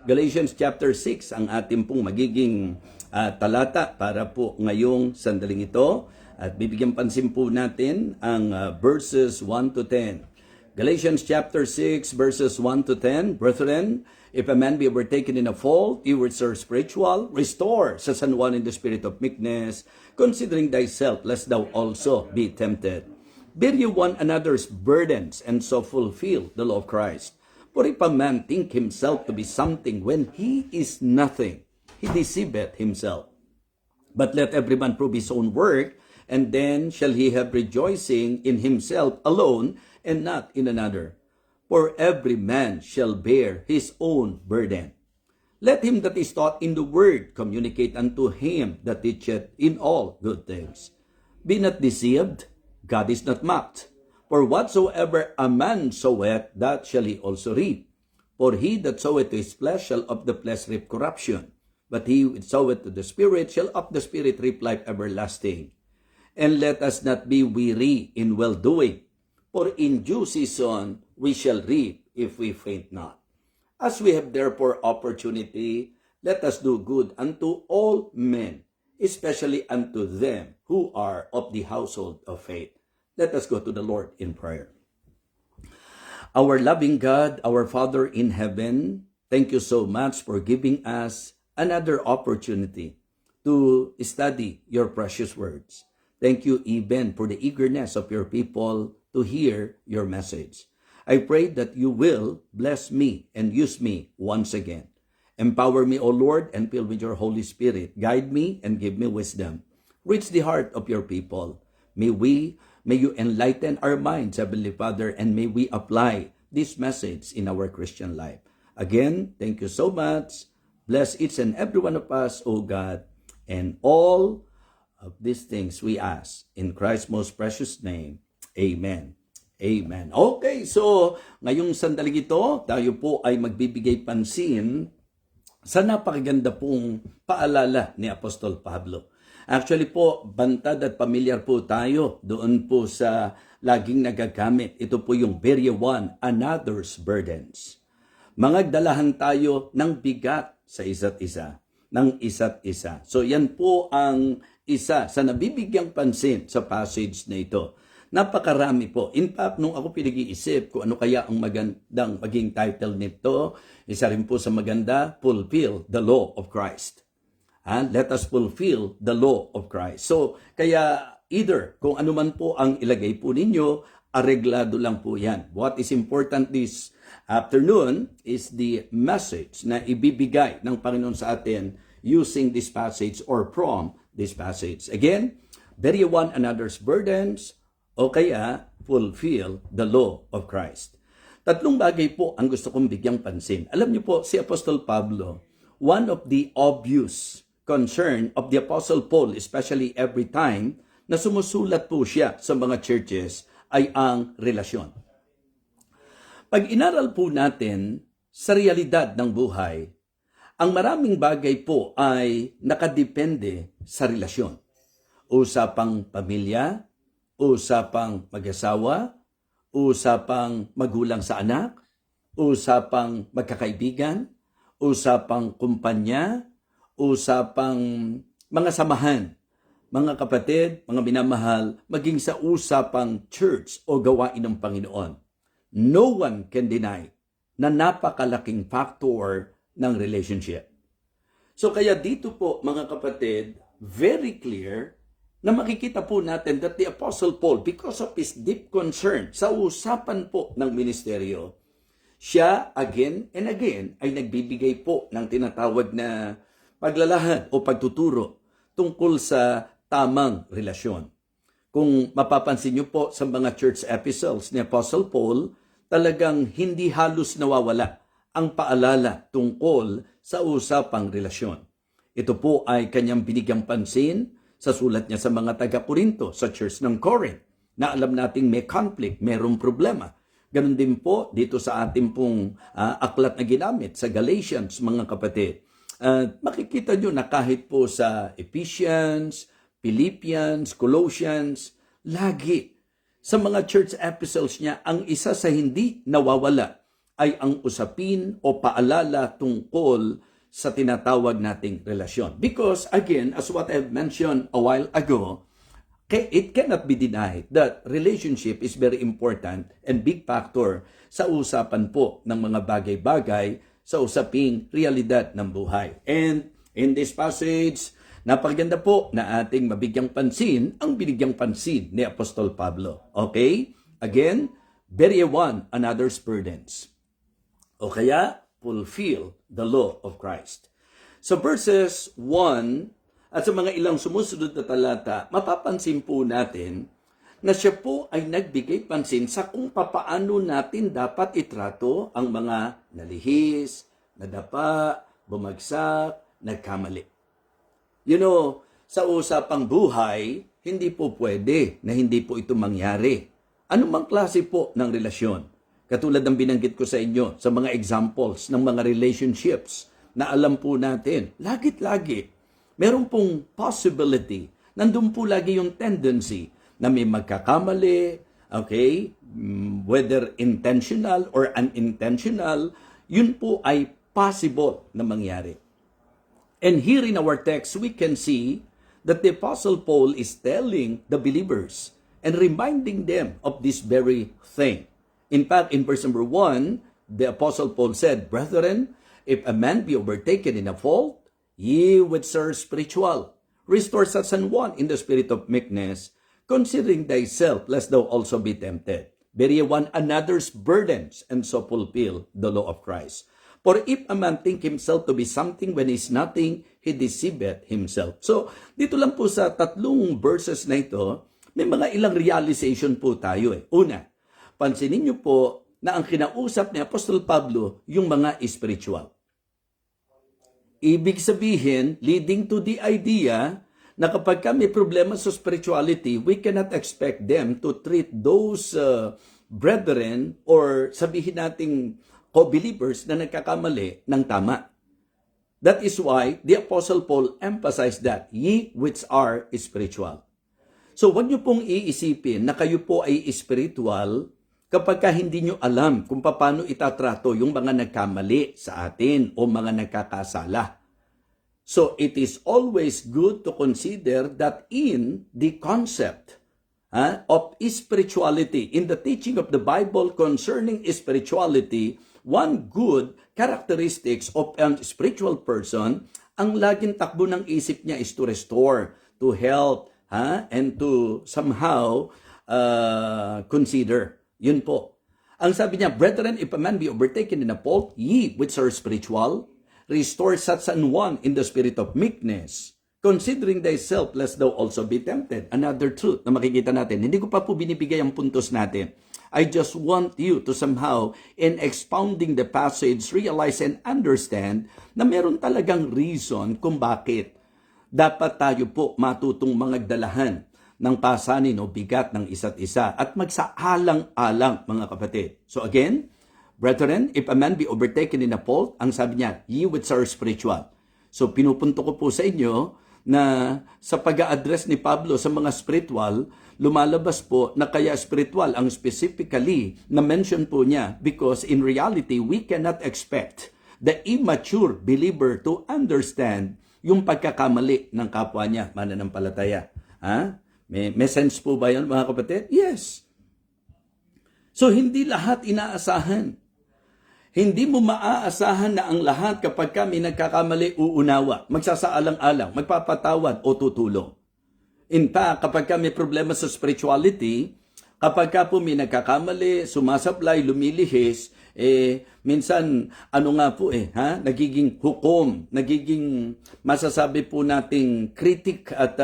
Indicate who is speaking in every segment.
Speaker 1: Galatians chapter 6 ang ating pong magiging talata para po ngayong sandaling ito. At bibigyan pansin po natin ang verses 1 to 10. Galatians chapter 6 verses 1 to 10. Brethren, if a man be overtaken in a fault, you which are spiritual, restore such an one in the spirit of meekness, considering thyself, lest thou also be tempted. Bear ye one another's burdens, and so fulfill the law of Christ. For if a man think himself to be something when he is nothing, he deceiveth himself. But let every man prove his own work, and then shall he have rejoicing in himself alone, and not in another. For every man shall bear his own burden. Let him that is taught in the word communicate unto him that teacheth in all good things. Be not deceived, God is not mocked. For whatsoever a man soweth, that shall he also reap. For he that soweth to his flesh shall of the flesh reap corruption. But he that soweth to the Spirit shall of the Spirit reap life everlasting. And let us not be weary in well-doing, for in due season we shall reap if we faint not. As we have therefore opportunity, let us do good unto all men, especially unto them who are of the household of faith. Let us go to the Lord in prayer. Our loving God, our Father in heaven, thank you so much for giving us another opportunity to study your precious words. Thank you even for the eagerness of your people to hear your message. I pray that you will bless me and use me once again. Empower me, O Lord, and fill with your Holy Spirit. Guide me and give me wisdom. Reach the heart of your people. May you enlighten our minds, Heavenly Father, and may we apply this message in our Christian life. Again, thank you so much. Bless each and every one of us, O God, and all of these things we ask in Christ's most precious name. Amen. Amen. Okay, so ngayong sandaling ito, tayo po ay magbibigay pansin sa napakaganda pong paalala ni Apostol Pablo. Actually po, bantad at pamilyar po tayo doon po sa laging nagagamit. Ito po yung bear ye one another's burdens. Magdalahan tayo ng bigat sa isa't isa, ng isa't isa. So yan po ang isa sa nabibigyang pansin sa passage na ito. Napakarami po. In fact, nung ako pinag-iisip kung ano kaya ang magandang maging title nito, isa rin po sa maganda, Fulfill the Law of Christ. Let us fulfill the law of Christ. So, kaya either, kung ano man po ang ilagay po ninyo, areglado lang po yan. What is important this afternoon is the message na ibibigay ng Panginoon sa atin using this passage or from this passage. Again, bear ye one another's burdens, o kaya fulfill the law of Christ. Tatlong bagay po ang gusto kong bigyang pansin. Alam niyo po, si Apostol Pablo, one of the obvious concern of the Apostle Paul, especially every time na sumusulat po siya sa mga churches, ay ang relasyon. Pag inaral po natin sa realidad ng buhay, ang maraming bagay po ay nakadepende sa relasyon. Usapang pamilya, usapang mag-asawa, usapang magulang sa anak, usapang magkakaibigan, usapang kumpanya, usapang mga samahan, mga kapatid, mga minamahal, maging sa usapang church o gawain ng Panginoon. No one can deny na napakalaking factor ng relationship. So kaya dito po mga kapatid, very clear na makikita po natin that the Apostle Paul, because of his deep concern sa usapan po ng ministeryo, siya again and again ay nagbibigay po ng tinatawag na paglalahad o pagtuturo tungkol sa tamang relasyon. Kung mapapansin niyo po sa mga church epistles ni Apostle Paul, talagang hindi halos nawawala ang paalala tungkol sa usapang relasyon. Ito po ay kanyang binigyang pansin sa sulat niya sa mga taga-Korinto, sa church ng Corinth, na alam nating may conflict, mayroong problema. Ganon din po dito sa ating pong aklat na ginamit sa Galatians, mga kapatid. Makikita nyo na kahit po sa Ephesians, Philippians, Colossians, lagi sa mga church epistles niya, ang isa sa hindi nawawala ay ang usapin o paalala tungkol sa tinatawag nating relasyon. Because again, as what I've mentioned a while ago, it cannot be denied that relationship is very important and big factor sa usapan po ng mga bagay-bagay sa usaping realidad ng buhay. And in this passage, napakaganda po na ating mabigyang pansin ang binigyang pansin ni Apostol Pablo. Okay? Again, bear ye one another's burdens. O kaya, fulfill the law of Christ. So verses 1 at sa mga ilang sumusunod na talata, mapapansin po natin na siya po ay nagbigay pansin sa kung papaano natin dapat itrato ang mga nalihis, nadapa, bumagsak, nagkamali. You know, sa usapang buhay, hindi po pwede na hindi po ito mangyari. Anumang klase po ng relasyon. Katulad ng binanggit ko sa inyo sa mga examples ng mga relationships na alam po natin, lagit-lagi, meron pong possibility, nandun po lagi yung tendency na may magkakamali, okay, whether intentional or unintentional, yun po ay possible na mangyari. And here in our text, we can see that the Apostle Paul is telling the believers and reminding them of this very thing. In fact, in verse number 1, the Apostle Paul said, "Brethren, if a man be overtaken in a fault, ye which are spiritual, restore such an one in the spirit of meekness, considering thyself, lest thou also be tempted. Bear ye one another's burdens, and so fulfill the law of Christ. For if a man think himself to be something when he is nothing, he deceiveth himself." So, dito lang po sa tatlong verses na ito, may mga ilang realization po tayo eh. Una, pansinin niyo po na ang kinausap ni Apostol Pablo yung mga spiritual. Ibig sabihin, leading to the idea na kapag may problema sa spirituality, we cannot expect them to treat those brethren or sabihin nating co-believers na nagkakamali ng tama. That is why the Apostle Paul emphasized that, ye which are spiritual. So, huwag niyo pong iisipin na kayo po ay spiritual kapag hindi nyo alam kung paano itatrato yung mga nagkamali sa atin o mga nagkakasala. So, it is always good to consider that in the concept of spirituality, in the teaching of the Bible concerning spirituality, one good characteristics of a spiritual person, ang laging takbo ng isip niya is to restore, to help, and to somehow consider. Yun po. Ang sabi niya, "Brethren, if a man be overtaken in a fault, ye which are spiritual, restore such an one in the spirit of meekness, considering thyself, lest thou also be tempted." Another truth na makikita natin. Hindi ko pa po binibigay ang puntos natin. I just want you to somehow, in expounding the passage, realize and understand na meron talagang reason kung bakit dapat tayo po matutong magdalahan ng pasanin o bigat ng isa't isa at magsaalang-alang, mga kapatid. So again, brethren, if a man be overtaken in a fault, ang sabi niya, ye which are spiritual. So pinupunto ko po sa inyo na sa pag-a-address ni Pablo sa mga spiritual, lumalabas po na kaya spiritual ang specifically na mention po niya because in reality, we cannot expect the immature believer to understand yung pagkakamali ng kapwa niya, mananampalataya. May sense po ba yan, mga kapatid? Yes. So, hindi lahat inaasahan. Hindi mo maaasahan na ang lahat kapag kami nagkakamali uunawa, magsasaalang-alang, magpapatawad o tutulong. In fact, kapag may problema sa spirituality, kapag po may nagkakamali, sumasablay, lumilihis, minsan, nagiging hukom, nagiging masasabi po nating critic at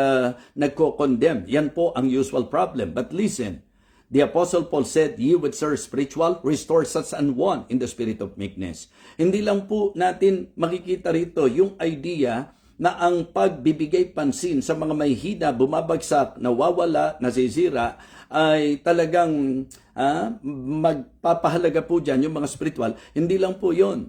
Speaker 1: nagko-condemn. Yan po ang usual problem. But listen, the Apostle Paul said, "Ye which are spiritual, restore such an one in the spirit of meekness." Hindi lang po natin makikita rito yung idea na ang pagbibigay pansin sa mga may hina, bumabagsak, nawawala, nasisira, ay talagang magpapahalaga po dyan yung mga spiritual. Hindi lang po yon.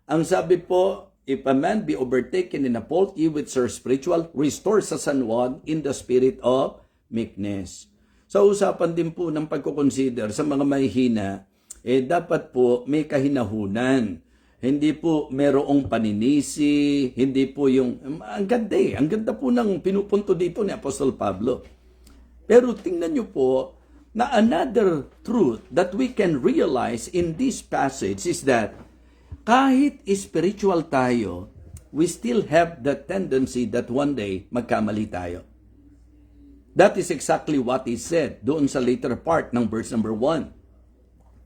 Speaker 1: Ang sabi po, if a man be overtaken in a fault, ye which are spiritual, restore sa one in the spirit of meekness. Sa usapan din po ng pagkukonsider sa mga mahihina, dapat po may kahinahunan. Hindi po merong paninisi, hindi po yung, ang ganda ang ganda po ng pinupunto dito ni Apostol Pablo. Pero tingnan nyo po, na another truth that we can realize in this passage is that kahit spiritual tayo, we still have the tendency that one day magkamali tayo. That is exactly what he said doon sa later part ng verse number 1.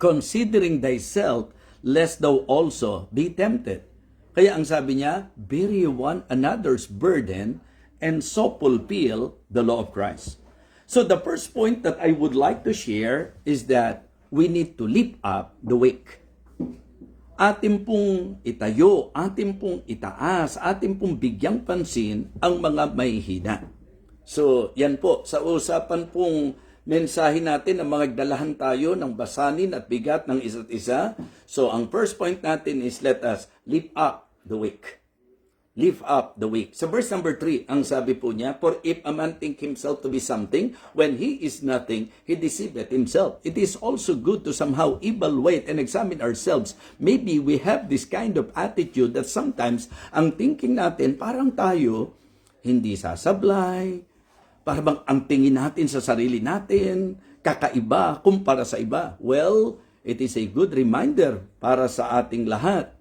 Speaker 1: Considering thyself, lest thou also be tempted. Kaya ang sabi niya, bear ye one another's burden, and so fulfill the law of Christ. So the first point that I would like to share is that we need to lift up the weak. Atin pong itayo, atin pong itaas, atin pong bigyang pansin ang mga mahihina. So yan po, sa usapan pong mensahe natin na magdalahan tayo ng basanin at bigat ng isa't isa. So ang first point natin is let us lift up the weak. Lift up the weak. Sa verse number 3, ang sabi po niya, for if a man think himself to be something, when he is nothing, he deceiveth himself. It is also good to somehow evaluate and examine ourselves. Maybe we have this kind of attitude that sometimes ang thinking natin, parang tayo hindi sasablay, parang ang tingin natin sa sarili natin, kakaiba kumpara sa iba. Well, it is a good reminder para sa ating lahat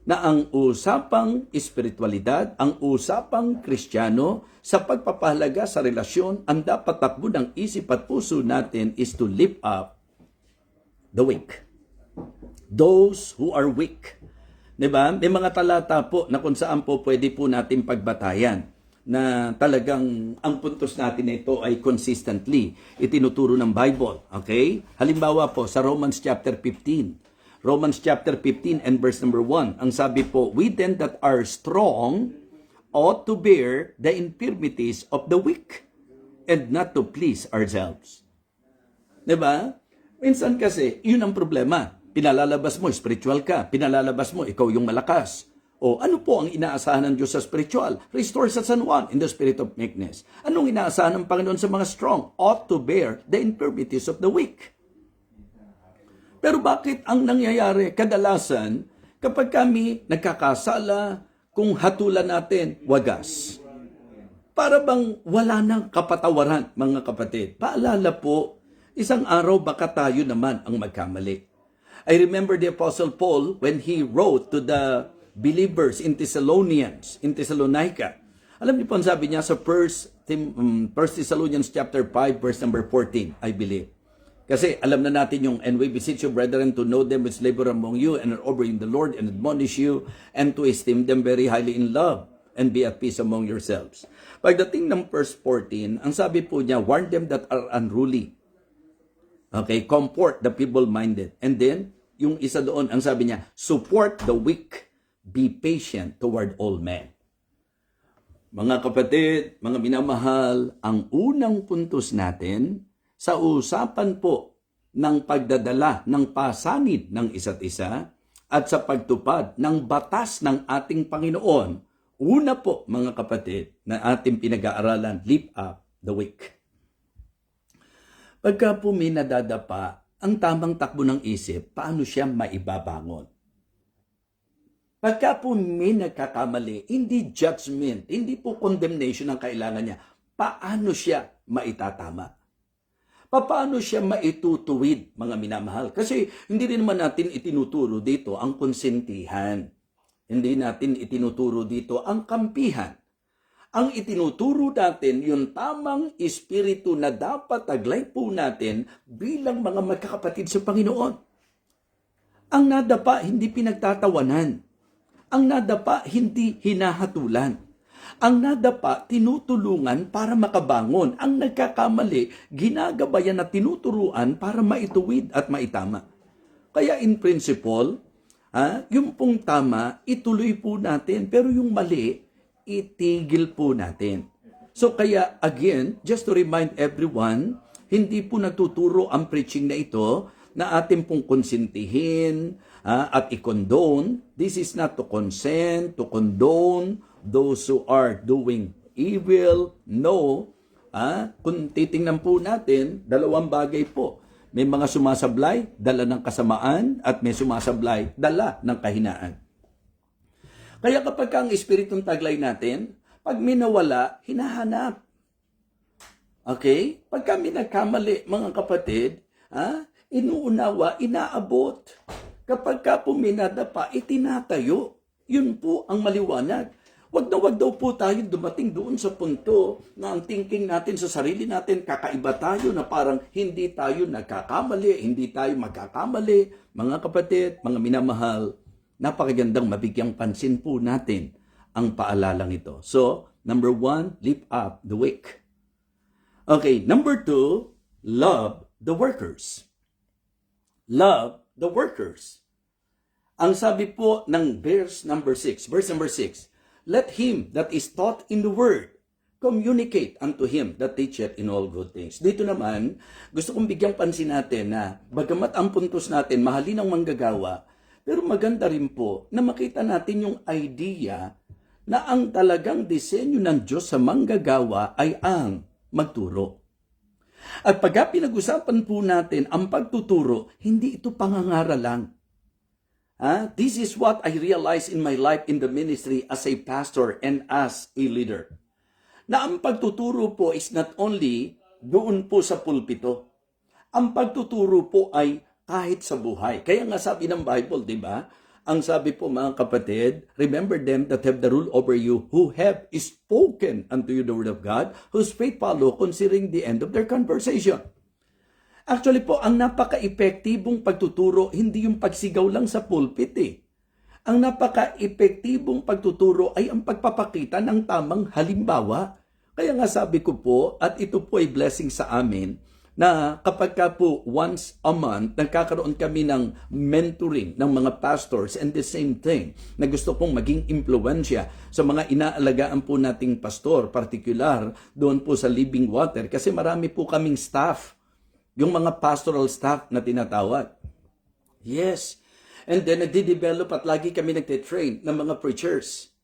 Speaker 1: na ang usapang espiritualidad, ang usapang Kristiyano, sa pagpapahalaga sa relasyon, ang dapat takbo ng isip at puso natin is to lift up the weak. Those who are weak. Diba? May mga talata po na kung saan po pwede po natin pagbatayan na talagang ang puntos natin ito ay consistently itinuturo ng Bible. Okay? Halimbawa po sa Romans chapter 15. Romans chapter 15 and verse number 1. Ang sabi po, we then that are strong ought to bear the infirmities of the weak and not to please ourselves. Diba? Minsan kasi, yun ang problema. Pinalalabas mo, spiritual ka. Pinalalabas mo, ikaw yung malakas. O ano po ang inaasahan ng Diyos sa spiritual? Restore sa San Juan in the spirit of meekness. Anong inaasahan ng Panginoon sa mga strong? Ought to bear the infirmities of the weak. Pero bakit ang nangyayari kadalasan kapag kami nagkakasala, kung hatulan natin, wagas? Para bang wala nang kapatawaran, mga kapatid? Paalala po, isang araw baka tayo naman ang magkamali. I remember the Apostle Paul when he wrote to the believers in Thessalonica. Alam niyo po ang sabi niya sa 1 Thessalonians chapter 5 verse number 14, I believe. Kasi alam na natin yung, and we beseech you, brethren, to know them which labor among you and are over in the Lord and admonish you and to esteem them very highly in love and be at peace among yourselves. Pagdating ng verse 14, ang sabi po niya, warn them that are unruly. Okay, comfort the feeble-minded. And then, yung isa doon, ang sabi niya, support the weak, be patient toward all men. Mga kapatid, mga minamahal, ang unang puntos natin sa usapan po ng pagdadala ng pasanid ng isa't isa at sa pagtupad ng batas ng ating Panginoon, una po mga kapatid na ating pinag-aaralan, lift up the weak. Pagka po may nadadapa, ang tamang takbo ng isip, paano siya maibabangon? Pagka po may nagkakamali, hindi judgment, hindi po condemnation ang kailangan niya, paano siya maitatama? Paano siya maitutuwid, mga minamahal? Kasi hindi rin naman natin itinuturo dito ang konsentihan. Hindi natin itinuturo dito ang kampihan. Ang itinuturo natin yung tamang espiritu na dapat taglay po natin bilang mga magkakapatid sa Panginoon. Ang nadapa, hindi pinagtatawanan. Ang nadapa, hindi hinahatulan. Ang nadapa, tinutulungan para makabangon. Ang nagkakamali, ginagabayan at tinuturuan para maituwid at maitama. Kaya in principle, yung pong tama, ituloy po natin. Pero yung mali, itigil po natin. So kaya again, just to remind everyone, hindi po nagtuturo ang preaching na ito na atin pong konsentihin at i-condone. This is not to consent, to condone those who are doing evil. No. Kung titingnan po natin, dalawang bagay po. May mga sumasablay, dala ng kasamaan, at may sumasablay, dala ng kahinaan. Kaya kapag ang espiritong taglay natin, pag may nawala, hinahanap. Okay? Pag kami nagkamali, mga kapatid, inuunawa, inaabot. Kapag ka puminadapa, itinatayo. Yun po ang maliwanag. Wag daw po tayo dumating doon sa punto na ang thinking natin sa sarili natin, kakaiba tayo na parang hindi tayo nagkakamali, hindi tayo magkakamali. Mga kapatid, mga minamahal, napakagandang mabigyang pansin po natin ang paalalang ito. So, number 1, lift up the weak. Okay, number 2, love the workers. Love the workers. Ang sabi po ng verse number 6, let him that is taught in the word communicate unto him that teacheth in all good things. Dito naman, gusto kong bigyang pansin natin na bagamat ang puntos natin mahalin ang manggagawa, pero maganda rin po na makita natin yung idea na ang talagang disenyo ng Diyos sa manggagawa ay ang magturo. At pagka pinag-usapan po natin ang pagtuturo, hindi ito pangangaral lang. This is what I realized in my life in the ministry as a pastor and as a leader. Na ang pagtuturo po is not only doon po sa pulpito. Ang pagtuturo po ay kahit sa buhay. Kaya nga sabi ng Bible, di ba? Ang sabi po mga kapatid, remember them that have the rule over you, who have spoken unto you the word of God, whose faith follow considering the end of their conversation. Actually po, ang napaka-epektibong pagtuturo, hindi yung pagsigaw lang sa pulpit eh. Ang napaka-epektibong pagtuturo ay ang pagpapakita ng tamang halimbawa. Kaya nga sabi ko po, at ito po ay blessing sa amin, na kapag ka po once a month, nagkakaroon kami ng mentoring ng mga pastors and the same thing, na gusto kong maging impluensya sa mga inaalagaan po nating pastor, particular doon po sa Living Water, kasi marami po kaming staff, yung mga pastoral staff na tinatawag. Yes. And then nagde-develop at lagi kami nagte-train ng mga preachers.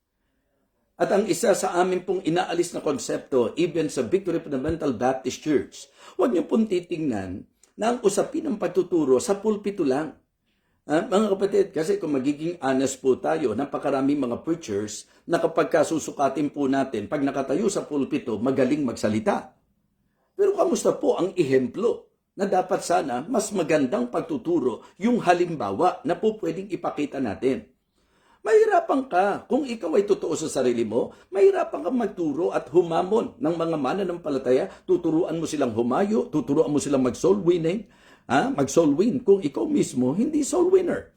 Speaker 1: At ang isa sa amin pong inaalis na konsepto, even sa Victory Fundamental Baptist Church, huwag niyo pong titingnan na ang usapin ng pagtuturo sa pulpito lang. Mga kapatid, kasi kung magiging honest po tayo, napakaraming mga preachers na kapag kasusukatin po natin, pag nakatayo sa pulpito, magaling magsalita. Pero kamusta po ang ehemplo na dapat sana mas magandang pagtuturo, yung halimbawa na po pwedeng ipakita natin? Mahirapan ka. Kung ikaw ay totoo sa sarili mo, mahirapan kang magturo at humamon ng mga mananampalataya. Tuturuan mo silang humayo, tuturuan mo silang mag-soul winning, mag-soul win kung ikaw mismo hindi soul winner.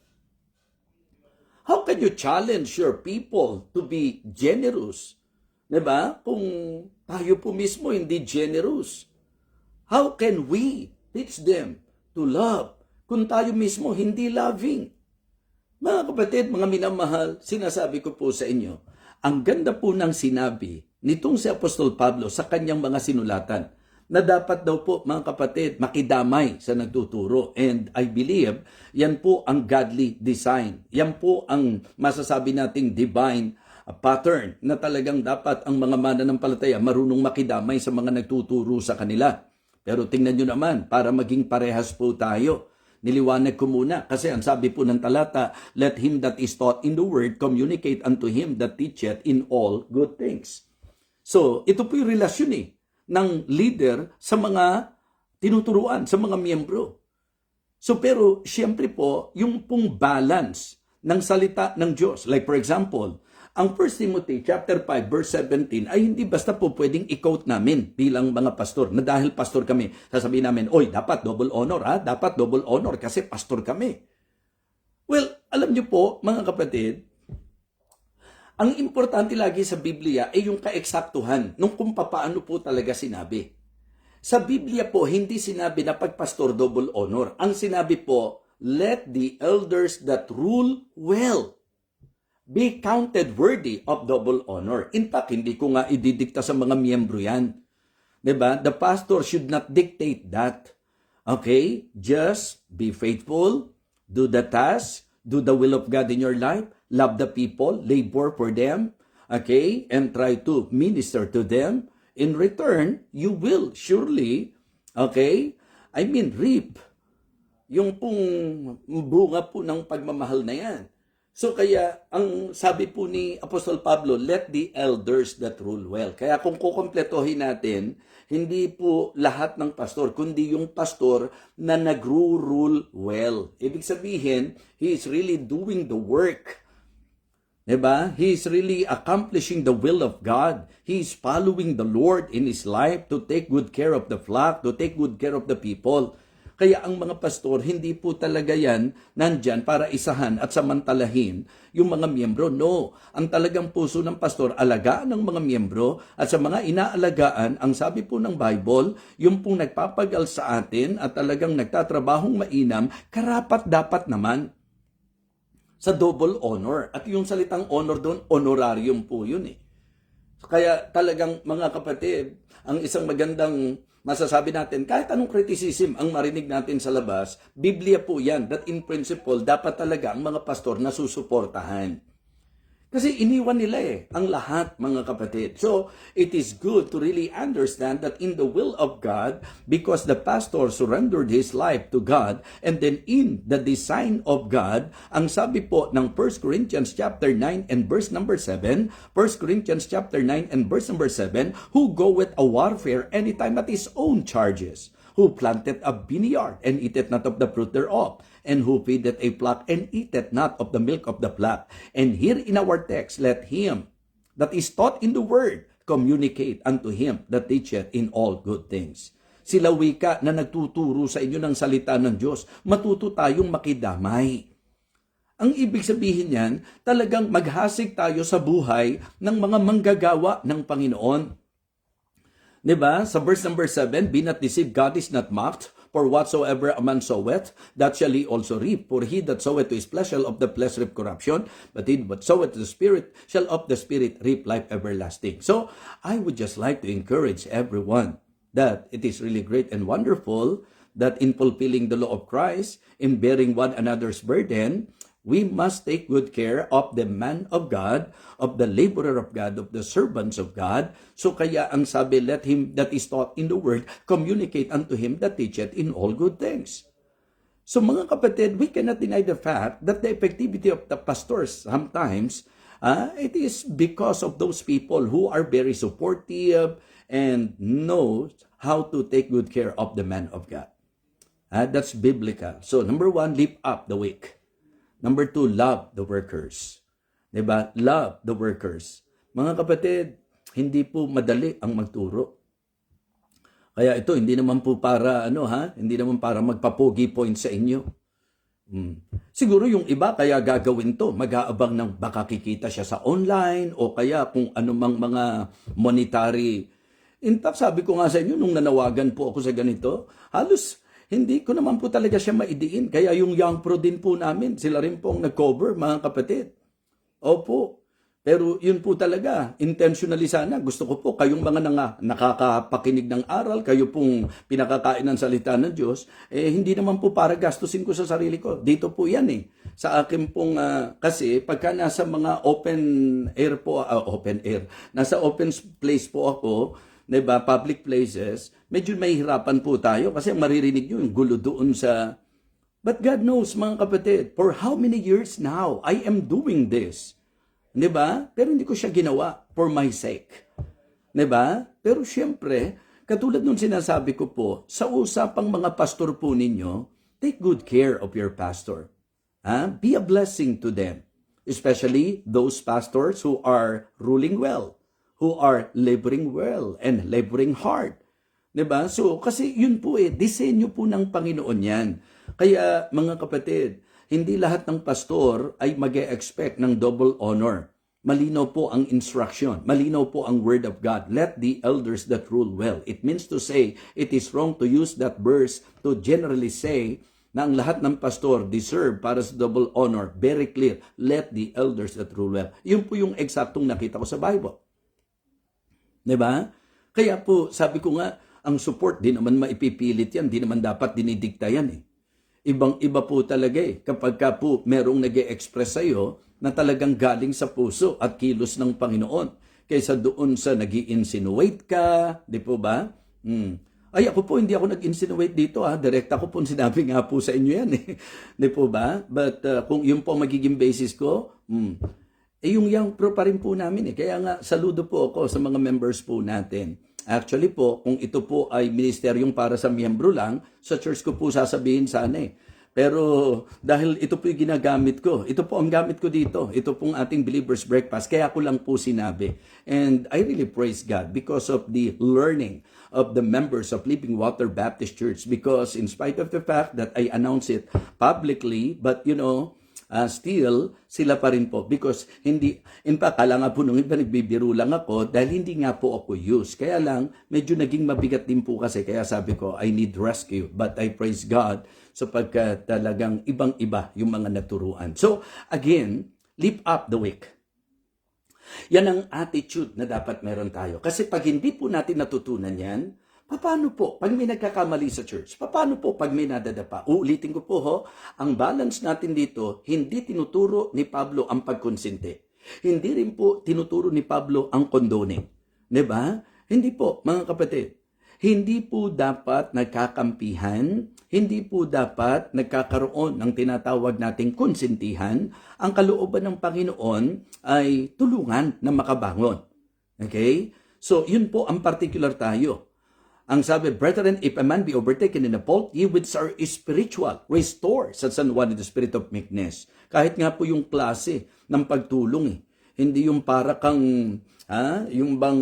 Speaker 1: How can you challenge your people to be generous? Diba? Kung tayo po mismo hindi generous. How can we teach them to love kung tayo mismo hindi loving? Mga kapatid, mga minamahal, sinasabi ko po sa inyo, ang ganda po ng sinabi nitong si Apostol Pablo sa kanyang mga sinulatan na dapat daw po, mga kapatid, makidamay sa nagtuturo. And I believe, yan po ang godly design. Yan po ang masasabi nating divine pattern na talagang dapat ang mga mananampalataya marunong makidamay sa mga nagtuturo sa kanila. Pero tingnan nyo naman, para maging parehas po tayo, niliwanag ko muna kasi ang sabi po ng talata, let him that is taught in the word communicate unto him that teacheth in all good things. So, ito po yung relasyon ng leader sa mga tinuturuan, sa mga miyembro. So, pero siyempre po, yung pong balance ng salita ng Diyos. Like for example, ang 1 Timothy chapter 5 verse 17 ay hindi basta po pwedeng i-quote namin bilang mga pastor. Na dahil pastor kami, sasabihin namin, oy, dapat double honor dapat double honor kasi pastor kami. Well, alam niyo po, mga kapatid, ang importante lagi sa Biblia ay yung kaeksaktuhan nung kung paano po talaga sinabi. Sa Biblia po, hindi sinabi na pagpastor double honor. Ang sinabi po, let the elders that rule well be counted worthy of double honor. In fact, hindi ko nga ididikta sa mga miyembro yan. Diba? The pastor should not dictate that. Okay? Just be faithful, do the task, do the will of God in your life, love the people, labor for them, okay? And try to minister to them. In return, you will surely, okay? Reap yung pong bunga po ng pagmamahal na yan. So kaya, ang sabi po ni Apostol Pablo, let the elders that rule well. Kaya kung kukompletohin natin, hindi po lahat ng pastor, kundi yung pastor na nagro-rule well. Ibig sabihin, he is really doing the work. Diba? He is really accomplishing the will of God. He is following the Lord in his life to take good care of the flock, to take good care of the people. Kaya ang mga pastor, hindi po talaga yan nandyan para isahan at samantalahin yung mga miyembro. No, ang talagang puso ng pastor, alagaan ng mga miyembro at sa mga inaalagaan, ang sabi po ng Bible, yung pong nagpapagal sa atin at talagang nagtatrabahong mainam, karapat dapat naman sa double honor. At yung salitang honor doon, honorarium po yun eh. Kaya talagang mga kapatid, ang isang magandang masasabi natin, kahit anong criticism ang marinig natin sa labas, Biblia po yan, that in principle, dapat talaga ang mga pastor na susuportahan. Kasi iniwan nila ang lahat, mga kapatid. So, it is good to really understand that in the will of God, because the pastor surrendered his life to God, and then in the design of God, ang sabi po ng 1 Corinthians chapter 9 and verse number 7, 1 Corinthians chapter 9 and verse number 7, who goeth a warfare anytime at his own charges, who planted a vineyard and eateth not of the fruit thereof, and who feedeth a flock and eateth not of the milk of the flock. And here in our text, let him that is taught in the word communicate unto him that teacheth in all good things. Sila wika na nagtuturo sa inyo ng salita ng Diyos, matuto tayong makidamay. Ang ibig sabihin niyan, talagang maghasik tayo sa buhay ng mga manggagawa ng Panginoon. Diba? Sa verse number 7, be not deceived, God is not mocked, for whatsoever a man soweth, that shall he also reap. For he that soweth to his flesh shall of the flesh reap corruption, but he that soweth to the Spirit shall of the Spirit reap life everlasting. So, I would just like to encourage everyone that it is really great and wonderful that in fulfilling the law of Christ, in bearing one another's burden, we must take good care of the man of God, of the laborer of God, of the servants of God. So kaya ang sabi, let him that is taught in the word communicate unto him that teacheth in all good things. So mga kapatid, we cannot deny the fact that the effectivity of the pastors sometimes, it is because of those people who are very supportive and knows how to take good care of the man of God. That's biblical. So number 1, lift up the weak. Number 2, love the workers. Diba? Love the workers. Mga kapatid, hindi po madali ang magturo. Kaya ito, hindi naman po para, hindi naman para magpapogi point sa inyo. Siguro yung iba kaya gagawin to, mag-aabang ng baka kikita siya sa online o kaya kung anumang mga monetary. In fact, sabi ko nga sa inyo, nung nanawagan po ako sa ganito, halos hindi ko naman po talaga siya maidiin. Kaya yung Young Pro din po namin, sila rin pong nag-cover, mga kapatid. Opo. Pero yun po talaga, intentionally sana. Gusto ko po, kayong mga nakakapakinig ng aral, kayo pong pinakakain ng salita ng Diyos, hindi naman po para gastusin ko sa sarili ko. Dito po yan Sa akin pong, kasi pagka nasa mga open air po, nasa open place po ako, diba, public places, medyo mahihirapan po tayo kasi maririnig nyo yung gulo doon sa... But God knows, mga kapatid, for how many years now I am doing this? Diba? Pero hindi ko siya ginawa for my sake. Diba? Pero syempre, katulad nung sinasabi ko po, sa usapang mga pastor po ninyo, take good care of your pastor. Be a blessing to them. Especially those pastors who are ruling well, who are laboring well and laboring hard. Diba? So, kasi yun po disenyo po ng Panginoon yan. Kaya, mga kapatid, hindi lahat ng pastor ay mag-e-expect ng double honor. Malinaw po ang instruction. Malinaw po ang word of God. Let the elders that rule well. It means to say, it is wrong to use that verse to generally say na ang lahat ng pastor deserve para sa double honor. Very clear. Let the elders that rule well. Yun po yung eksaktong nakita ko sa Bible. Diba? Kaya po, sabi ko nga, ang support, di naman maipipilit yan, di naman dapat dinidikta yan Ibang-iba po talaga kapag ka po merong nag-e-express sa'yo na talagang galing sa puso at kilos ng Panginoon. Kaysa doon sa nag-i-insinuate ka, di po ba? Ay, ako po, hindi ako nag-insinuate dito, ha. Direct ako po, sinabi nga po sa inyo yan, eh. Di po ba? But kung yun po magiging basis ko, yung young pro pa rin po namin, eh. Kaya nga, saludo po ako sa mga members po natin. Actually po, kung ito po ay ministeryong para sa miyembro lang, sa church ko po sasabihin sana, eh. Pero dahil ito po yung ginagamit ko, ito po ang gamit ko dito, ito pong ating Believer's Breakfast, kaya ko lang po sinabi. And I really praise God because of the learning of the members of Living Water Baptist Church, because in spite of the fact that I announce it publicly, but still, sila pa rin po. Because hindi, in fact, kala nga po nung iba nagbibiro lang ako dahil hindi nga po ako used. Kaya lang, medyo naging mabigat din po kasi. Kaya sabi ko, I need rescue. But I praise God sapagkat talagang ibang-iba yung mga naturuan. So, again, lift up the weak. Yan ang attitude na dapat meron tayo. Kasi pag hindi po natin natutunan yan, paano po pag may nagkakamali sa church? Paano po pag may nadadapa? Uulitin ko po ang balance natin dito, hindi tinuturo ni Pablo ang pagkonsente. Hindi rin po tinuturo ni Pablo ang condoning. Diba? Hindi po, mga kapatid. Hindi po dapat nagkakampihan, hindi po dapat nagkakaroon ng tinatawag nating konsentihan. Ang kalooban ng Panginoon ay tulungan na makabangon. Okay? So, yun po ang particular tayo. Ang sabi, brethren, if a man be overtaken in a fault, ye which are spiritual, restore such an one in the spirit of meekness. Kahit nga po yung klase ng pagtulong, hindi yung para kang, yung bang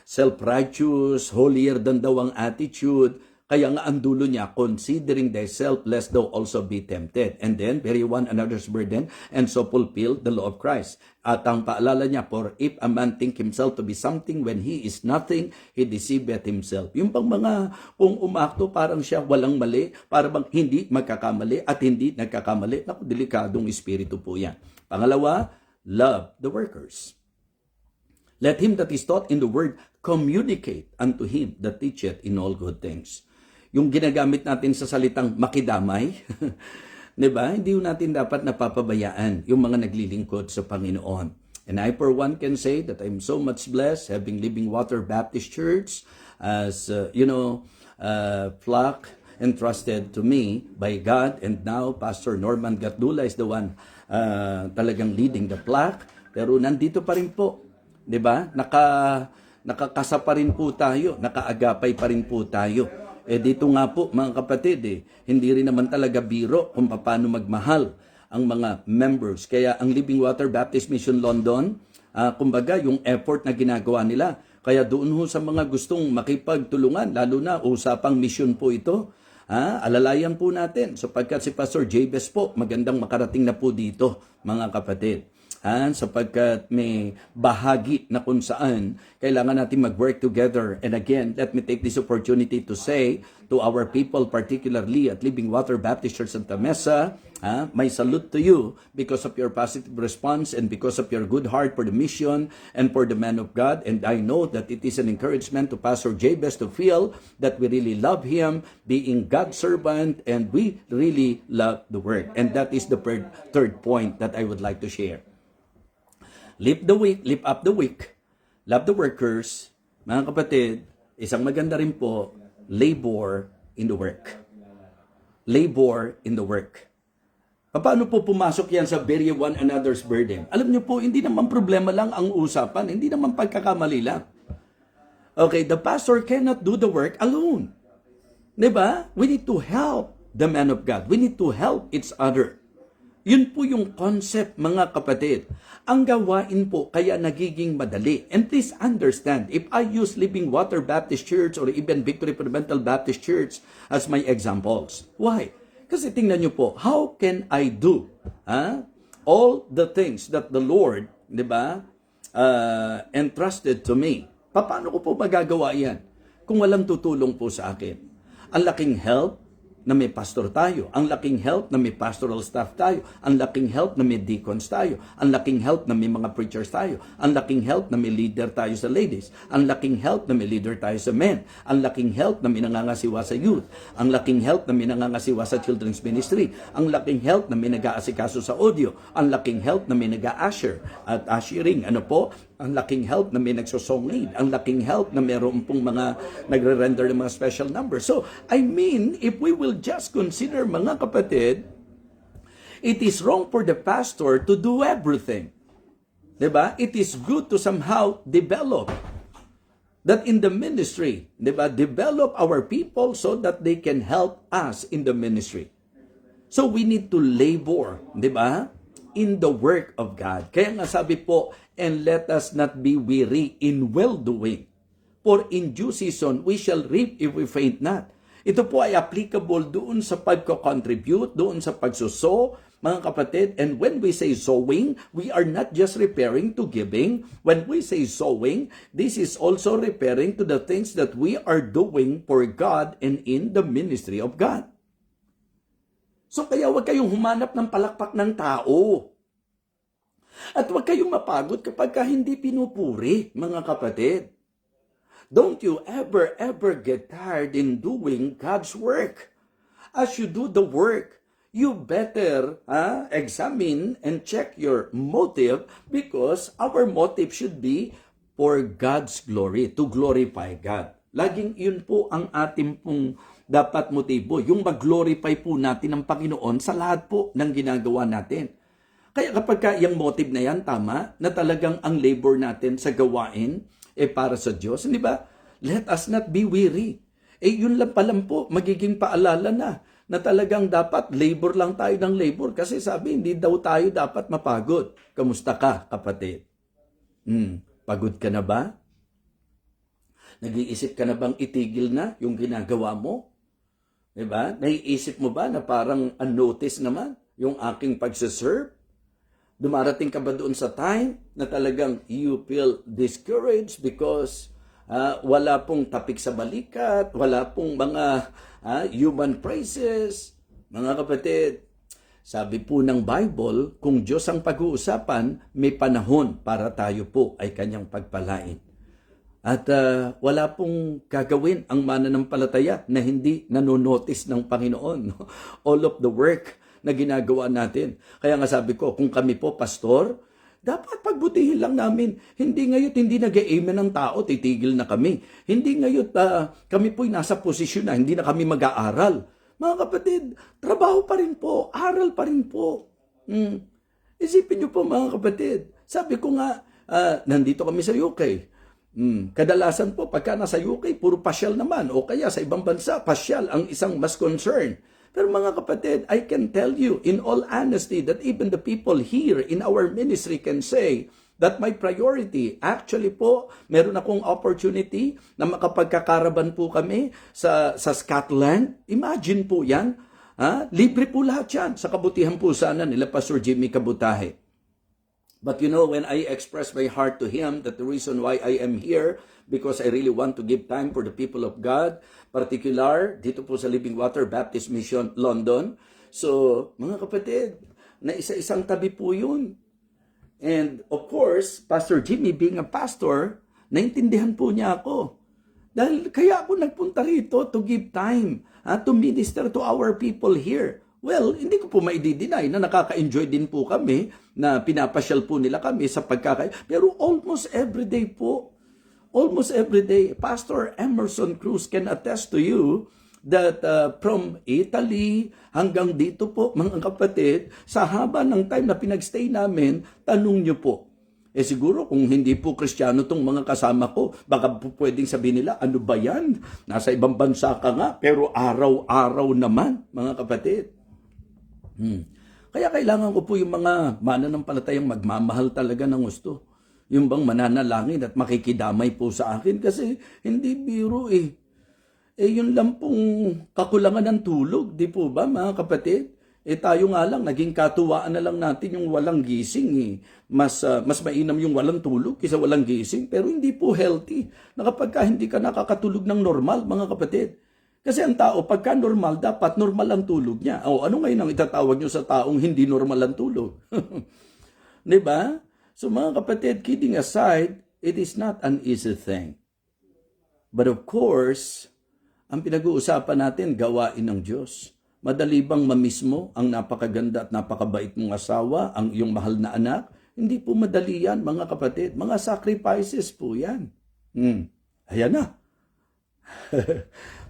Speaker 1: self-righteous, holier than thou ang attitude. Kaya nga ang dulo niya, considering thyself lest thou also be tempted. And then, bear one another's burden, and so fulfill the law of Christ. At ang paalala niya, for if a man think himself to be something when he is nothing, he deceiveth himself. Yung pang mga, kung umakto, parang siya walang mali, parang hindi magkakamali at hindi nagkakamali. Naku, delikadong espiritu po yan. Pangalawa, love the workers. Let him that is taught in the word communicate unto him that teacheth in all good things. Yung ginagamit natin sa salitang makidamay, diba? Hindi natin dapat napapabayaan yung mga naglilingkod sa Panginoon. And I for one can say that I'm so much blessed having Living Water Baptist Church as, flock entrusted to me by God. And now Pastor Norman Gatdula is the one talagang leading the flock. Pero nandito pa rin po, diba? Nakakasa pa rin po tayo, nakaagapay pa rin po tayo. Dito nga po mga kapatid, hindi rin naman talaga biro kung paano magmahal ang mga members. Kaya ang Living Water Baptist Mission London, kumbaga yung effort na ginagawa nila. Kaya doon sa mga gustong makipagtulungan, lalo na usapang mission po ito, alalayan po natin sapagkat si Pastor Jabez po, magandang makarating na po dito mga kapatid. Sapagkat may bahagi na kung saan kailangan natin mag-work together. And again, let me take this opportunity to say to our people, particularly at Living Water Baptist Church Santa Mesa, my salute to you because of your positive response and because of your good heart for the mission and for the man of God. And I know that it is an encouragement to Pastor Jabez to feel that we really love him, being God's servant, and we really love the work. And that is the third point that I would like to share. Lift up the weak, love the workers. Mga kapatid, isang maganda rin po, labor in the work. Labor in the work. Paano po pumasok yan sa bear one another's burden? Alam niyo po, hindi naman problema lang ang usapan, hindi naman pagkakamali lang. Okay, the pastor cannot do the work alone. Diba? We need to help the man of God. We need to help each other. Yun po yung concept, mga kapatid. Ang gawain po kaya nagiging madali. And please understand, if I use Living Water Baptist Church or even Victory Fundamental Baptist Church as my examples. Why? Kasi tingnan nyo po, how can I do all the things that the Lord, di ba, entrusted to me? Paano ko po magagawa yan kung walang tutulong po sa akin? Ang laking help na may pastor tayo. Ang laking help na may pastoral staff tayo. Ang laking help na may deacons tayo. Ang laking help na may mga preachers tayo. Ang laking help na may leader tayo sa ladies. Ang laking help na may leader tayo sa men. Ang laking help na may nangangasiwa sa youth. Ang laking help na may nangangasiwa sa children's ministry. Ang laking help na may nag-aasikaso sa audio. Ang laking help na may nag-a-usher at ushering. Ang laking help na may nagsosong lead. Ang laking help na meron pong mga nagre-render ng mga special numbers. So, I mean, if we will just consider, mga kapatid, it is wrong for the pastor to do everything. Diba? It is good to somehow develop that in the ministry, diba? Develop our people so that they can help us in the ministry. So we need to labor, diba? In the work of God. Kaya nga sabi po, and let us not be weary in well-doing. For in due season, we shall reap if we faint not. Ito po ay applicable doon sa pagko-contribute, doon sa pagsuso, mga kapatid. And when we say sowing, we are not just referring to giving. When we say sowing, this is also referring to the things that we are doing for God and in the ministry of God. So kaya huwag kayong humanap ng palakpak ng tao. At huwag kayong mapagod kapag hindi pinupuri, mga kapatid. Don't you ever get tired in doing God's work. As you do the work, you better examine and check your motive, because our motive should be for God's glory, to glorify God. Laging yun po ang ating pong dapat motibo, yung mag-glorify po natin ang Panginoon sa lahat po ng ginagawa natin. Kaya kapag yung motive na yan, tama, na talagang ang labor natin sa gawain, para sa Diyos, hindi ba? Let us not be weary. Yun lang palang po, magiging paalala na talagang dapat labor lang tayo ng labor. Kasi sabi, hindi daw tayo dapat mapagod. Kamusta ka, kapatid? Pagod ka na ba? Nag-iisip ka na bang itigil na yung ginagawa mo? Diba? Naiisip mo ba na parang unnoticed naman yung aking pagsaserve? Dumarating ka ba doon sa time na talagang you feel discouraged because wala pong tapik sa balikat, wala pong mga human praises? Mga kapatid, sabi po ng Bible, kung Diyos ang pag-uusapan, may panahon para tayo po ay kanyang pagpalain. At wala pong gagawin ang mananampalataya na hindi nanonotice ng Panginoon. All of the work na ginagawa natin. Kaya nga sabi ko, kung kami po, pastor, dapat pagbutihin lang namin. Hindi ngayon, hindi nag-amen ng tao, titigil na kami. Hindi ngayon, kami po'y nasa posisyon na, hindi na kami mag-aaral. Mga kapatid, trabaho pa rin po, aral pa rin po. Isipin niyo po, mga kapatid. Sabi ko nga, nandito kami sa UK. Kadalasan po, pagka nasa UK, puro pasyal naman. O kaya sa ibang bansa, pasyal ang isang mas concern. Pero mga kapatid, I can tell you in all honesty that even the people here in our ministry can say that my priority, actually po, meron akong opportunity na makapagkakaraban po kami sa Scotland. Imagine po yan. Libre po lahat yan sa kabutihan po sana nila Pastor Jimmy Kabutahe. But you know, when I express my heart to him that the reason why I am here, because I really want to give time for the people of God, particular dito po sa Living Water Baptist Mission, London. So, mga kapatid, na isa-isang tabi po yun. And of course, Pastor Jimmy being a pastor, naintindihan po niya ako. Dahil kaya ako nagpunta rito to give time, to minister to our people here. Well, hindi ko po maididinay na nakaka-enjoy din po kami na pinapasyal po nila kami sa pagkakain. Pero almost every day po, Pastor Emerson Cruz can attest to you that from Italy hanggang dito po, mga kapatid, sa haba ng time na pinagstay namin, tanong nyo po, siguro kung hindi po Kristiyano tong mga kasama ko, baka po pwedeng sabihin nila, ano ba yan? Nasa ibang bansa ka nga, pero araw-araw naman, mga kapatid. Kaya kailangan ko po yung mga mananampalatayang magmamahal talaga ng gusto. Yung bang mananalangin at makikidamay po sa akin kasi hindi biro yun lang pong kakulangan ng tulog, di po ba mga kapatid? Tayo nga lang, naging katuwaan na lang natin yung walang gising Mas mainam yung walang tulog kaysa walang gising, pero hindi po healthy na kapag hindi ka nakakatulog ng normal, mga kapatid. Kasi ang tao, pagka normal, dapat normal ang tulog niya. O ano ngayon ang itatawag nyo sa taong hindi normal ang tulog? Diba? So mga kapatid, kidding aside, it is not an easy thing. But of course, ang pinag-uusapan natin, gawain ng Diyos. Madali bang mamiss mo ang napakaganda at napakabait mong asawa, ang iyong mahal na anak? Hindi po madali yan, mga kapatid. Mga sacrifices po yan. Ayan na.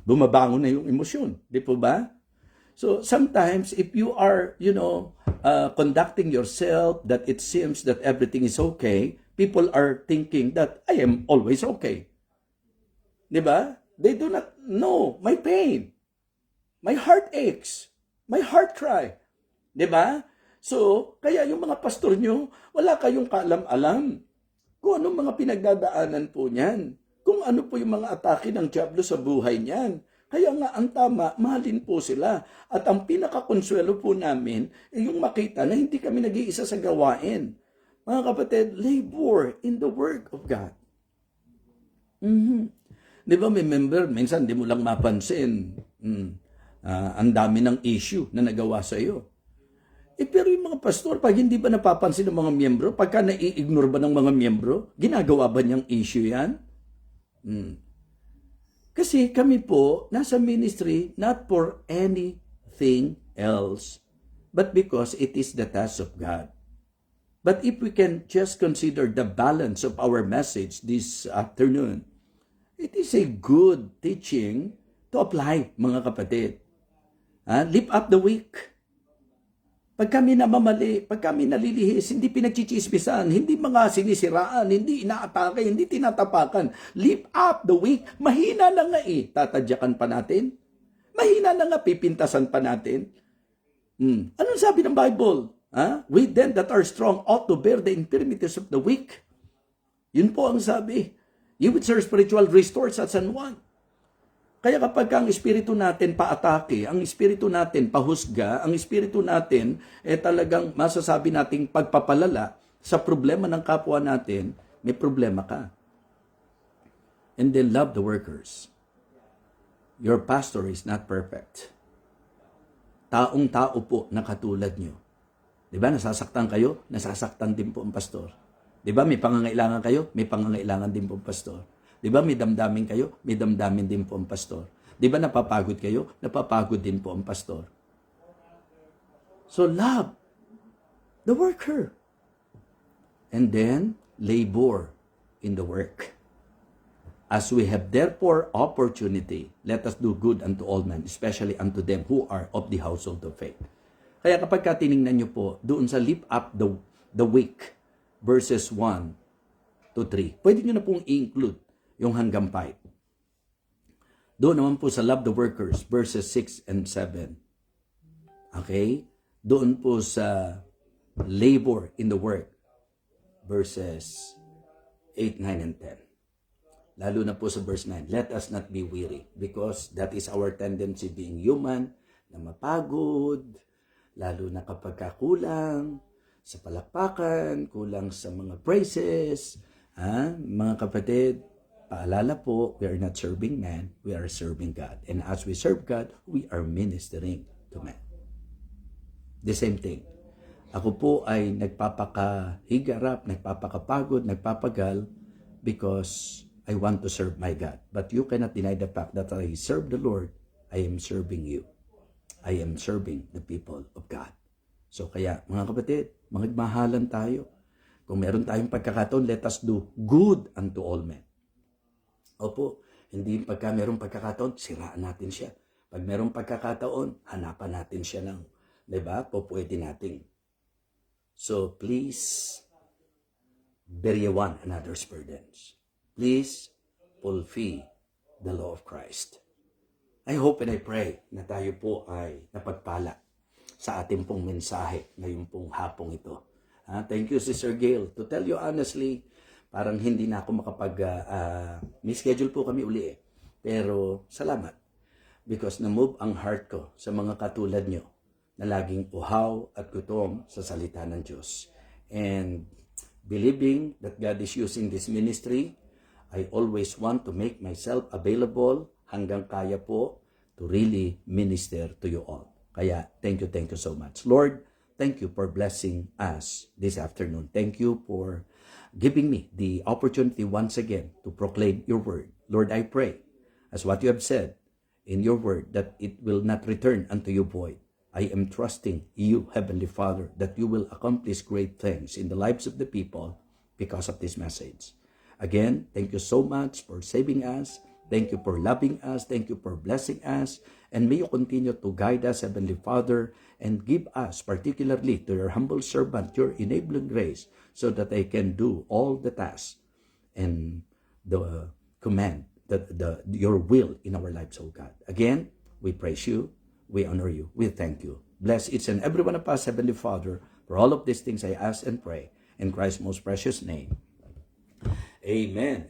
Speaker 1: Bumabangon na yung emosyon. Di po ba? So sometimes if you are, conducting yourself that it seems that everything is okay, people are thinking that I am always okay. Di ba? They do not know my pain. My heart aches. My heart cry. Di ba? So, kaya yung mga pastor nyo, wala kayong kaalam-alam kung anong mga pinagdadaanan po niyan. Kung ano po yung mga atake ng dyablo sa buhay niyan. Kaya nga ang tama, mahalin po sila. At ang pinakakonsuelo po namin ay yung makita na hindi kami nag-iisa sa gawain. Mga kapatid, labor in the work of God. Di ba may member, minsan di mo lang mapansin. Ang dami ng issue na nagawa sa iyo. Pero yung mga pastor, pag hindi ba napapansin ng mga miyembro, pagka nai-ignore ba ng mga miyembro, ginagawa ba niyang issue yan? Kasi kami po, nasa ministry, not for anything else, but because it is the task of God. But if we can just consider the balance of our message this afternoon, it is a good teaching to apply, mga kapatid. Lift up the weak. Pag kami namamali, pag kami nalilihis, hindi pinagchichismisan, hindi mga sinisiraan, hindi inaatake, hindi tinatapakan. Lift up the weak. Mahina na nga tatadyakan pa natin. Mahina na nga pipintasan pa natin. Anong sabi ng Bible? We then that are strong ought to bear the infirmities of the weak. Yun po ang sabi. You with your spiritual restore sa San Juan. Kaya kapag ang espiritu natin paatake, ang espiritu natin pahusga, ang espiritu natin talagang masasabi nating pagpapalala sa problema ng kapwa natin, may problema ka. And then love the workers. Your pastor is not perfect. Taong-tao po na katulad nyo. Diba? Nasasaktan kayo, nasasaktan din po ang pastor. Diba? May pangangailangan kayo, may pangangailangan din po ang pastor. Di ba may damdamin kayo? May damdamin din po ang pastor. Di ba napapagod kayo? Napapagod din po ang pastor. So love the worker. And then labor in the work. As we have therefore opportunity, let us do good unto all men, especially unto them who are of the household of faith. Kaya kapag tiningnan nyo po, doon sa lift up the weak, verses 1 to 3, pwede nyo na pong i-include yung hanggang 5. Doon naman po sa love the workers, verses 6 and 7. Okay? Doon po sa labor in the work, verses 8, 9, and 10. Lalo na po sa verse 9, let us not be weary, because that is our tendency being human, na mapagod, lalo na kapag kulang sa palakpakan, kulang sa mga praises. Mga kapatid, paalala po, we are not serving man, we are serving God. And as we serve God, we are ministering to man. The same thing. Ako po ay nagpapakahigarap, nagpapakapagod, nagpapagal because I want to serve my God. But you cannot deny the fact that I serve the Lord, I am serving you. I am serving the people of God. So kaya, mga kapatid, magmahalan tayo. Kung meron tayong pagkakataon, let us do good unto all men. Opo, hindi pagka merong pagkakataon, siraan natin siya. Pag merong pagkakataon, hanapan natin siya ng, diba, pwede natin. So please, bear one another's burdens. Please, fulfill the law of Christ. I hope and I pray na tayo po ay napagpala sa ating pong mensahe ngayong pong hapong ito. Thank you, Sister Gail. To tell you honestly, parang hindi na ako may schedule po kami uli eh. Pero salamat. Because na-move ang heart ko sa mga katulad nyo na laging uhaw at gutom sa salita ng Diyos. And believing that God is using this ministry, I always want to make myself available hanggang kaya po to really minister to you all. Kaya thank you so much. Lord, thank you for blessing us this afternoon. Thank you for giving me the opportunity once again to proclaim your word. Lord, I pray, as what you have said in your word, that it will not return unto you void. I am trusting you, Heavenly Father, that you will accomplish great things in the lives of the people because of this message. Again, thank you so much for saving us. Thank you for loving us. Thank you for blessing us. And may you continue to guide us, Heavenly Father, and give us, particularly to your humble servant, your enabling grace, so that I can do all the tasks and the command, your will in our lives, oh God. Again, we praise you, we honor you, we thank you. Bless each and every one of us, Heavenly Father, for all of these things I ask and pray in Christ's most precious name. Amen.